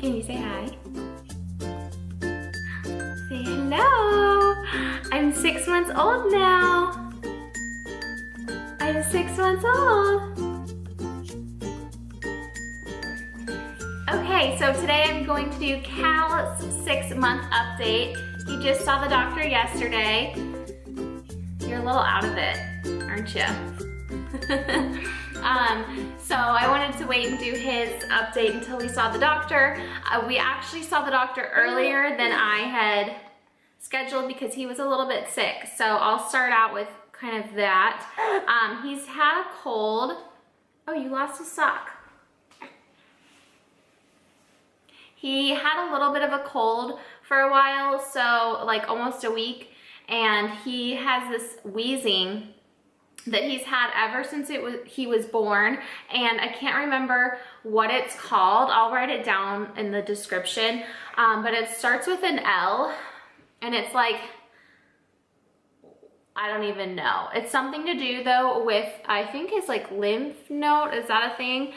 Can you say hi? Say hello. I'm 6 months old now. I'm 6 months old. Okay, so today I'm going to do Cal's 6-month update. He just saw the doctor yesterday. You're a little out of it, aren't you? So I wanted to wait and do his update until we saw the doctor. We actually saw the doctor earlier than I had scheduled because he was a little bit sick. So I'll start out with kind of that. He's had a cold. Oh, you lost a sock. He had a little bit of a cold for a while, so like almost a week, and he has this wheezing that he's had ever since he was born, and I can't remember what it's called. I'll write it down in the description, but it starts with an L, and it's like, I don't even know. It's something to do though with, I think his like lymph node, is that a thing?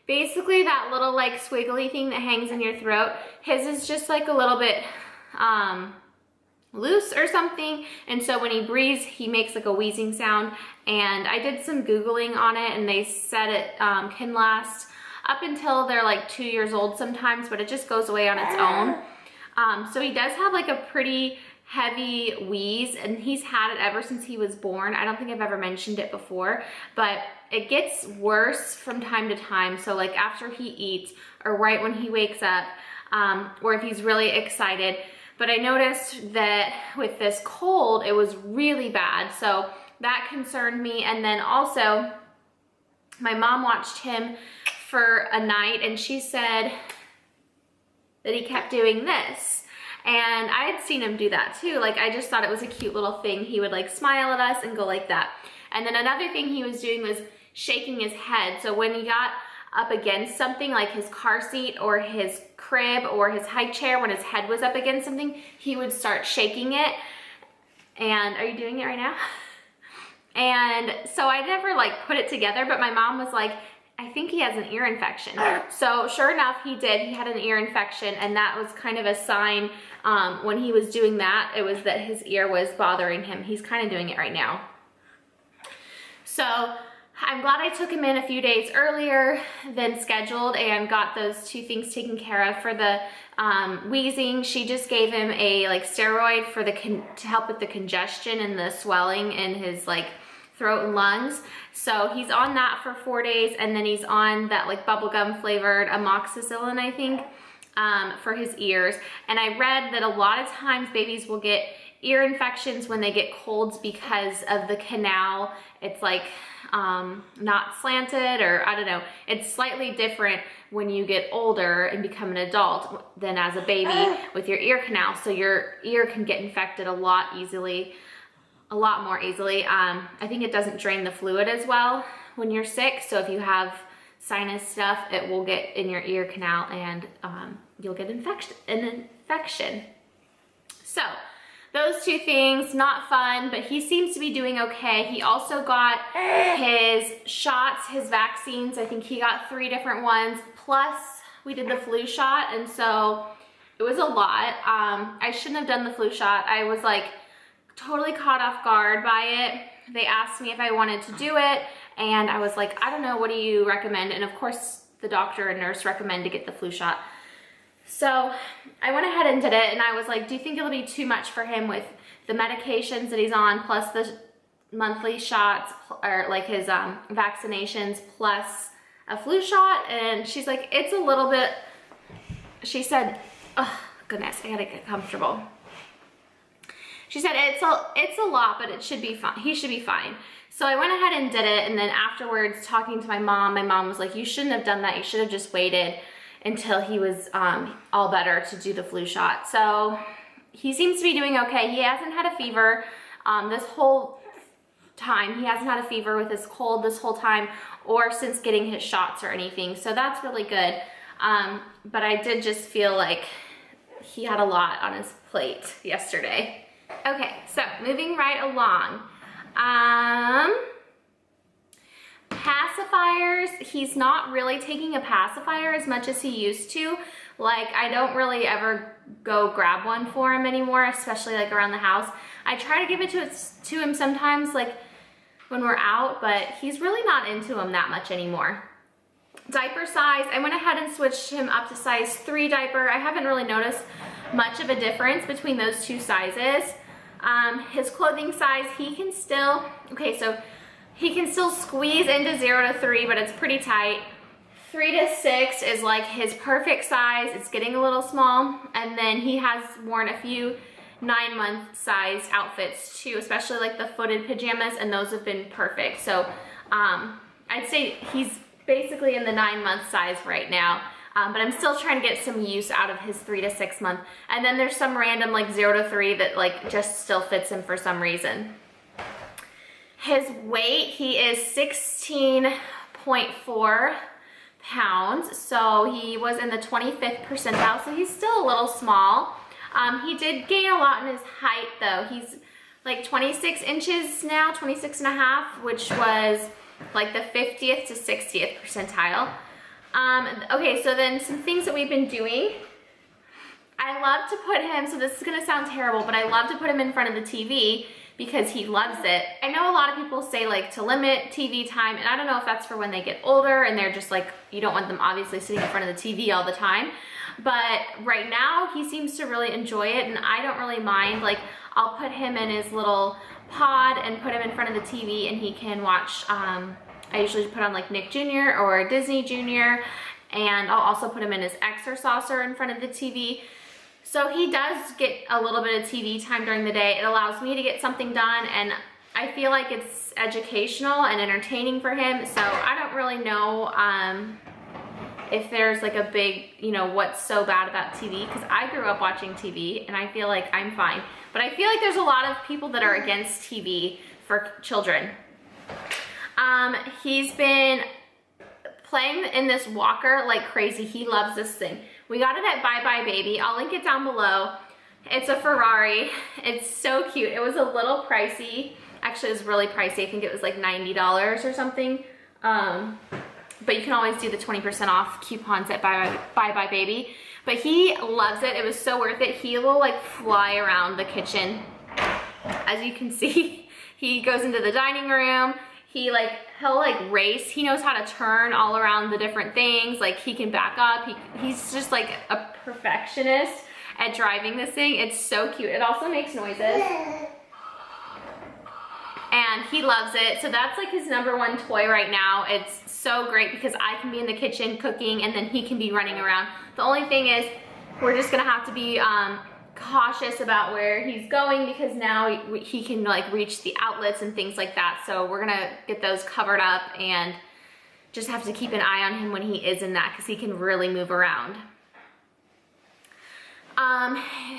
Basically that little like squiggly thing that hangs in your throat, his is just like a little bit loose or something, and so when he breathes he makes like a wheezing sound. And I did some Googling on it, and they said it can last up until they're like 2 years old sometimes, but it just goes away on its own. So he does have like a pretty heavy wheeze, and he's had it ever since he was born. I don't think I've ever mentioned it before, but it gets worse from time to time. So like after he eats or right when he wakes up, or if he's really excited. But I noticed that with this cold, it was really bad. So that concerned me. And then also my mom watched him for a night, and she said that he kept doing this. And I had seen him do that too. Like, I just thought it was a cute little thing. He would like smile at us and go like that. And then another thing he was doing was shaking his head. So when he got up against something like his car seat or his crib or his high chair, when his head was up against something, he would start shaking it. And are you doing it right now? And so I never like put it together, but my mom was like, I think he has an ear infection. So sure enough, he did. He had an ear infection, and that was kind of a sign when he was doing that. It was that his ear was bothering him. He's kind of doing it right now. So I'm glad I took him in a few days earlier than scheduled and got those two things taken care of. For the wheezing, she just gave him a like steroid for the to help with the congestion and the swelling in his like throat and lungs. So he's on that for 4 days, and then he's on that like bubblegum flavored amoxicillin, I think, for his ears. And I read that a lot of times babies will get ear infections when they get colds because of the canal. It's like not slanted, or I don't know. It's slightly different when you get older and become an adult than as a baby with your ear canal. So your ear can get infected a lot more easily. I think it doesn't drain the fluid as well when you're sick. So if you have sinus stuff, it will get in your ear canal, and you'll get an infection. So those two things, not fun, but he seems to be doing okay. He also got his shots, his vaccines. I think he got 3 different ones, plus we did the flu shot, and so it was a lot. I shouldn't have done the flu shot. I was like totally caught off guard by it. They asked me if I wanted to do it, and I was like, I don't know, what do you recommend? And of course the doctor and nurse recommend to get the flu shot. So I went ahead and did it, and I was like, do you think it'll be too much for him with the medications that he's on, plus the monthly shots, or like his vaccinations, plus a flu shot? And she's like, it's a little bit, she said, oh goodness, I gotta get comfortable. She said it's a lot, but it should be fine. He should be fine. So I went ahead and did it, and then afterwards, talking to my mom was like, you shouldn't have done that. You should have just waited until he was all better to do the flu shot. So he seems to be doing okay. He hasn't had a fever this whole time. He hasn't had a fever with his cold this whole time, or since getting his shots or anything. So that's really good. But I did just feel like he had a lot on his plate yesterday. Okay, so moving right along. Pacifiers, he's not really taking a pacifier as much as he used to. Like, I don't really ever go grab one for him anymore, especially like around the house. I try to give it to him sometimes, like when we're out, but he's really not into them that much anymore. Diaper size, I went ahead and switched him up to size 3 diaper. I haven't really noticed much of a difference between those two sizes. His clothing size, he can still squeeze into 0 to 3, but it's pretty tight. 3 to 6 is like his perfect size. It's getting a little small. And then he has worn a few 9-month size outfits too, especially like the footed pajamas, and those have been perfect. So I'd say he's basically in the 9-month size right now. But I'm still trying to get some use out of his 3 to 6 month. And then there's some random like 0 to 3 that like just still fits him for some reason. His weight, he is 16.4 pounds. So he was in the 25th percentile. So he's still a little small. He did gain a lot in his height though. He's like 26 inches now, 26 and a half, which was like the 50th to 60th percentile. Okay, so then some things that we've been doing. I love to put him, so this is gonna sound terrible, but I love to put him in front of the TV because he loves it. I know a lot of people say like to limit TV time, and I don't know if that's for when they get older and they're just like, you don't want them obviously sitting in front of the TV all the time. But right now he seems to really enjoy it, and I don't really mind. Like, I'll put him in his little pod and put him in front of the TV, and he can watch, I usually put on like Nick Jr. or Disney Jr. And I'll also put him in his Exercise in front of the TV. So he does get a little bit of TV time during the day. It allows me to get something done, and I feel like it's educational and entertaining for him. So I don't really know if there's like a big, you know, what's so bad about TV, because I grew up watching TV and I feel like I'm fine. But I feel like there's a lot of people that are against TV for children. He's been playing in this walker like crazy. He loves this thing. We got it at Bye Bye Baby. I'll link it down below. It's a Ferrari. It's so cute. It was a little pricey. Actually, it was really pricey. I think it was like $90 or something. But you can always do the 20% off coupons at Bye Bye Baby. But he loves it. It was so worth it. He will like fly around the kitchen. As you can see, he goes into the dining room. He'll like race. He knows how to turn all around the different things. Like, he can back up. He's just like a perfectionist at driving this thing. It's so cute. It also makes noises. And he loves it. So that's like his #1 toy right now. It's so great because I can be in the kitchen cooking and then he can be running around. The only thing is, we're just gonna have to be cautious about where he's going, because now he can like reach the outlets and things like that. So we're gonna get those covered up and just have to keep an eye on him when he is in that, because he can really move around.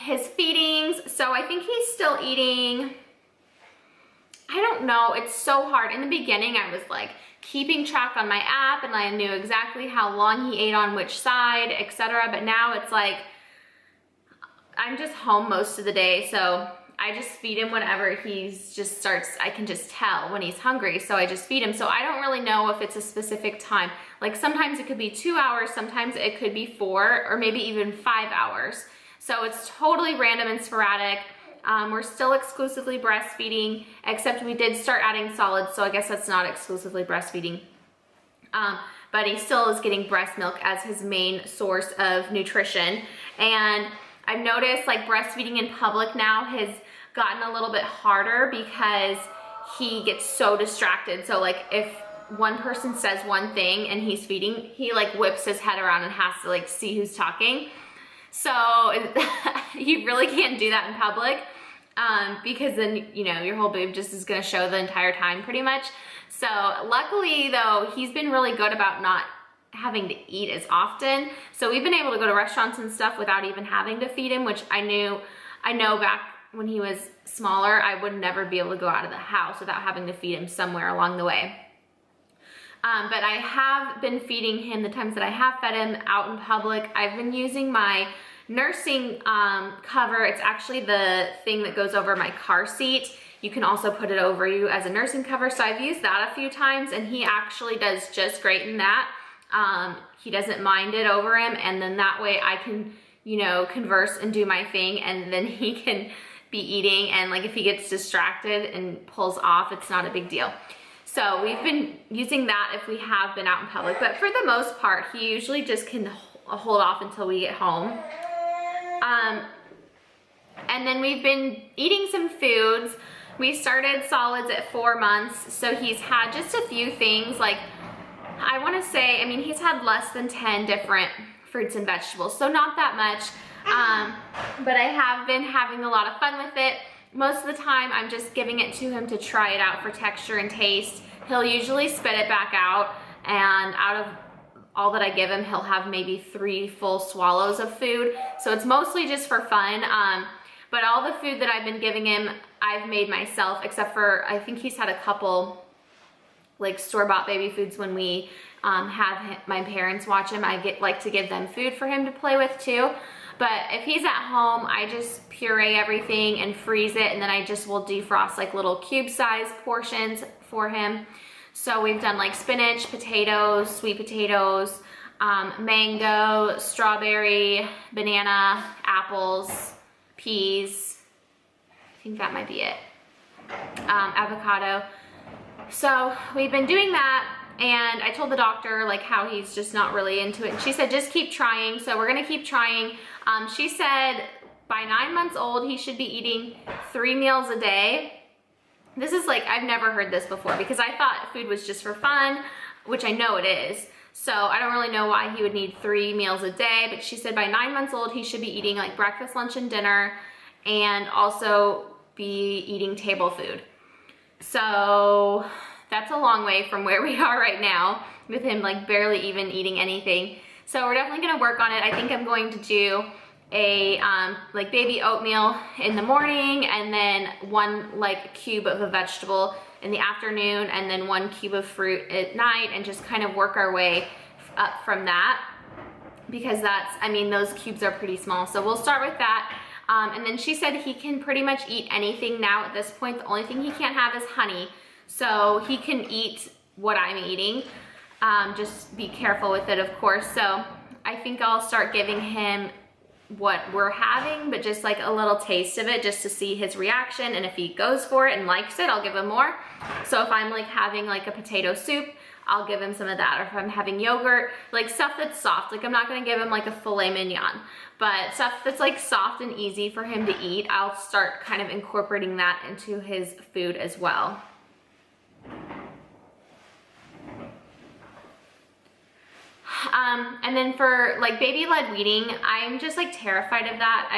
His feedings, so I think he's still eating, I don't know, it's so hard. In the beginning I was like keeping track on my app and I knew exactly how long he ate on which side, etc. But now it's like, I'm just home most of the day, so I just feed him whenever he's just starts, I can just tell when he's hungry, so I just feed him. So I don't really know if it's a specific time. Like, sometimes it could be 2 hours, sometimes it could be 4, or maybe even 5 hours. So it's totally random and sporadic. We're still exclusively breastfeeding, except we did start adding solids, so I guess that's not exclusively breastfeeding. But he still is getting breast milk as his main source of nutrition. And I've noticed like breastfeeding in public now has gotten a little bit harder because he gets so distracted. So like if one person says one thing and he's feeding, he like whips his head around and has to like see who's talking. So you really can't do that in public, because then, you know, your whole boob just is gonna show the entire time pretty much. So luckily though, he's been really good about not having to eat as often. So we've been able to go to restaurants and stuff without even having to feed him, which I know back when he was smaller, I would never be able to go out of the house without having to feed him somewhere along the way. But I have been feeding him the times that I have fed him out in public. I've been using my nursing cover. It's actually the thing that goes over my car seat. you can also put it over you as a nursing cover. So I've used that a few times, and he actually does just great in that. He doesn't mind it over him, and then that way I can, you know, converse and do my thing, and then he can be eating, and like if he gets distracted and pulls off, it's not a big deal. So we've been using that if we have been out in public, but for the most part, he usually just can hold off until we get home. And then we've been eating some foods. We started solids at 4 months, so he's had just a few things, like I want to say, I mean, he's had less than 10 different fruits and vegetables, so not that much, but I have been having a lot of fun with it. Most of the time, I'm just giving it to him to try it out for texture and taste. He'll usually spit it back out, and out of all that I give him, he'll have maybe 3 full swallows of food, so it's mostly just for fun. But all the food that I've been giving him, I've made myself, except for, I think he's had a couple like store-bought baby foods when we have my parents watch him. I like to give them food for him to play with too. But if he's at home, I just puree everything and freeze it, and then I just will defrost like little cube-sized portions for him. So we've done like spinach, potatoes, sweet potatoes, mango, strawberry, banana, apples, peas. I think that might be it. Avocado. So we've been doing that, and I told the doctor like how he's just not really into it, and she said just keep trying. So we're gonna keep trying. She said by 9 months old he should be eating 3 meals a day. This is like, I've never heard this before, because I thought food was just for fun, which I know it is. So I don't really know why he would need 3 meals a day, but she said by 9 months old he should be eating like breakfast, lunch, and dinner, and also be eating table food. So that's a long way from where we are right now, with him like barely even eating anything. So we're definitely gonna work on it. I think I'm going to do a like baby oatmeal in the morning, and then 1 like cube of a vegetable in the afternoon, and then 1 cube of fruit at night, and just kind of work our way up from that, because that's, I mean, those cubes are pretty small. So we'll start with that. And then she said he can pretty much eat anything now at this point. The only thing he can't have is honey. So he can eat what I'm eating. Just be careful with it, of course. So I think I'll start giving him what we're having, but just like a little taste of it, just to see his reaction. And if he goes for it and likes it, I'll give him more. So if I'm like having like a potato soup, I'll give him some of that. Or if I'm having yogurt, like stuff that's soft, like I'm not gonna give him like a filet mignon, but stuff that's like soft and easy for him to eat, I'll start kind of incorporating that into his food as well. And then for like baby-led weaning, I'm just like terrified of that.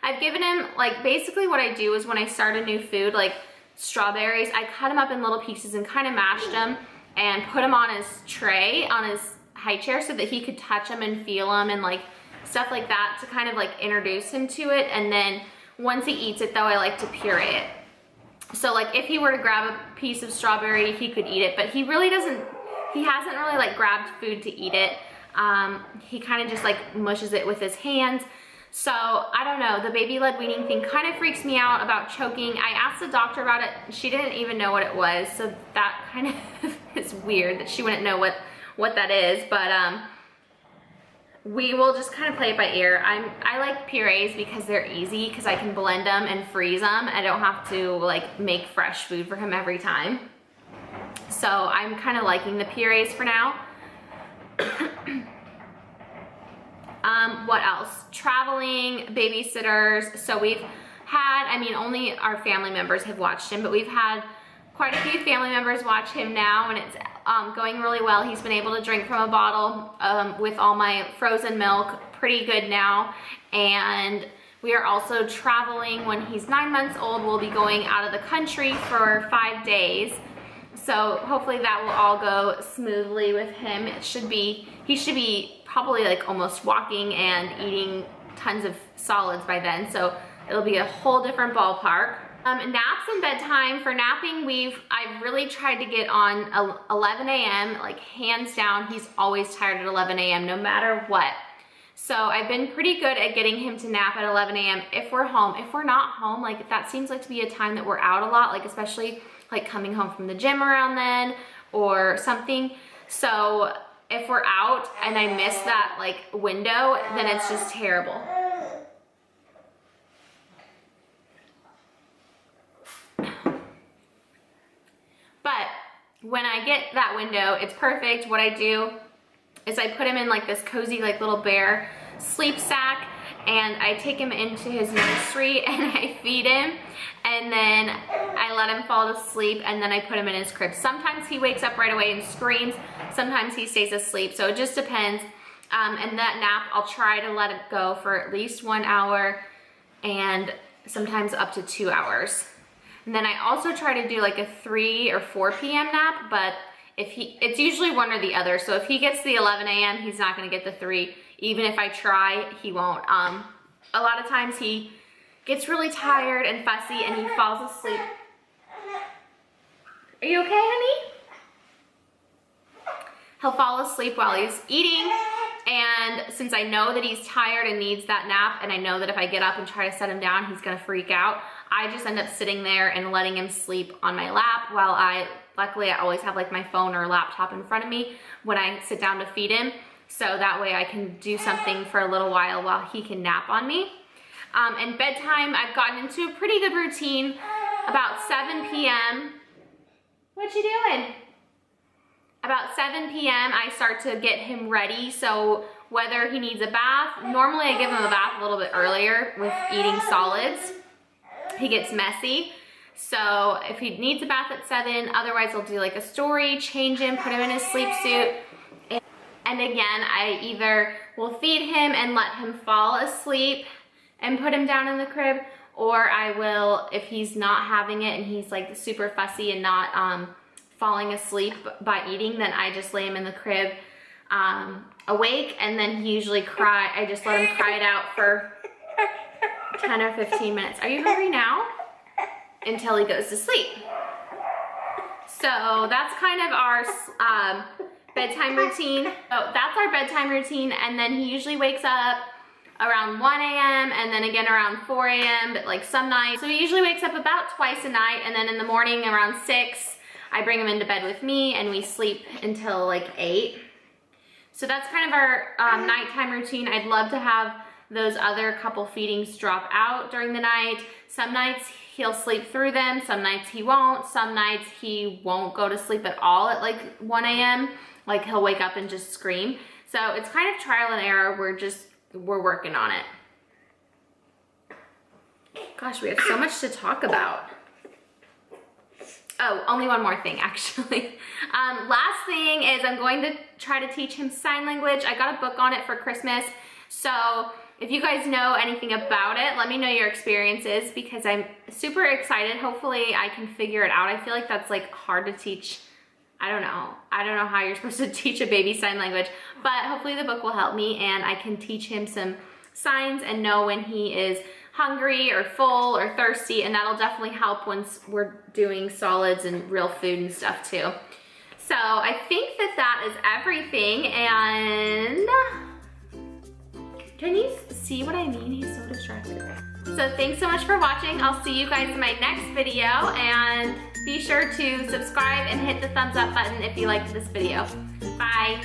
I've given him, like basically what I do is when I start a new food, like strawberries, I cut them up in little pieces and kind of mashed them and put them on his tray, on his high chair, so that he could touch them and feel them and like stuff like that, to kind of like introduce him to it. And then once he eats it though, I like to puree it. So like if he were to grab a piece of strawberry, he could eat it, but he hasn't really like grabbed food to eat it. He kind of just like mushes it with his hands. So I don't know, the baby-led weaning thing kind of freaks me out about choking. I asked the doctor about it, she didn't even know what it was, so that kind of is weird that she wouldn't know what that is. But we will just kind of play it by ear. I like purees because they're easy, because I can blend them and freeze them. I don't have to like make fresh food for him every time. So I'm kind of liking the purees for now. What else? Traveling, babysitters. So we've had, I mean, only our family members have watched him, but we've had quite a few family members watch him now, and it's going really well. He's been able to drink from a bottle with all my frozen milk pretty good now. And we are also traveling. When he's 9 months old, we'll be going out of the country for 5 days. So hopefully that will all go smoothly with him. He should be probably like almost walking and eating tons of solids by then. So it'll be a whole different ballpark. Naps and bedtime. For napping, I've really tried to get on 11 a.m. like hands down. He's always tired at 11 a.m. no matter what. So I've been pretty good at getting him to nap at 11 a.m. if we're home. If we're not home, like that seems like to be a time that we're out a lot, like especially like coming home from the gym around then or something. So if we're out and I miss that like window, then it's just terrible. But when I get that window, it's perfect. What I do is I put him in like this cozy like little bear sleep sack, and I take him into his nursery and I feed him, and then I let him fall to sleep, and then I put him in his crib. Sometimes he wakes up right away and screams, sometimes he stays asleep, so it just depends. And that nap, I'll try to let it go for at least 1 hour and sometimes up to 2 hours. And then I also try to do like a 3 or 4 p.m. nap, but it's usually one or the other. So if he gets the 11 a.m., he's not gonna get the 3. Even if I try, he won't. A lot of times he gets really tired and fussy and he falls asleep. Are you okay, honey? He'll fall asleep while he's eating. And since I know that he's tired and needs that nap, and I know that if I get up and try to set him down, he's gonna freak out, I just end up sitting there and letting him sleep on my lap while luckily I always have like my phone or laptop in front of me when I sit down to feed him. So that way I can do something for a little while he can nap on me. And bedtime, I've gotten into a pretty good routine. About 7 p.m. What you doing? About 7 p.m. I start to get him ready. So whether he needs a bath, normally I give him a bath a little bit earlier with eating solids. He gets messy. So if he needs a bath at 7, otherwise I'll do like a story, change him, put him in his sleep suit. And again, I either will feed him and let him fall asleep and put him down in the crib, or I will, if he's not having it and he's like super fussy and not falling asleep by eating, then I just lay him in the crib awake, and then he usually I just let him cry it out for 10 or 15 minutes. Are you hungry now? Until he goes to sleep. So that's kind of our bedtime routine. So that's our bedtime routine, and then he usually wakes up around 1 a.m. and then again around 4 a.m. but like some nights. So he usually wakes up about twice a night, and then in the morning around 6, I bring him into bed with me and we sleep until like 8. So that's kind of our nighttime routine. I'd love to have those other couple feedings drop out during the night. Some nights he'll sleep through them, some nights he won't, some nights he won't go to sleep at all at like 1 a.m. Like he'll wake up and just scream. So it's kind of trial and error. We're working on it. Gosh, we have so much to talk about. Oh, only one more thing actually. Last thing is I'm going to try to teach him sign language. I got a book on it for Christmas. So if you guys know anything about it, let me know your experiences because I'm super excited. Hopefully I can figure it out. I feel like that's like hard to teach. I don't know how you're supposed to teach a baby sign language, but hopefully the book will help me and I can teach him some signs and know when he is hungry or full or thirsty, and that'll definitely help once we're doing solids and real food and stuff too. So I think that is everything, and can you see what I mean? He's so distracted. So thanks so much for watching. I'll see you guys in my next video, and be sure to subscribe and hit the thumbs up button if you liked this video. Bye.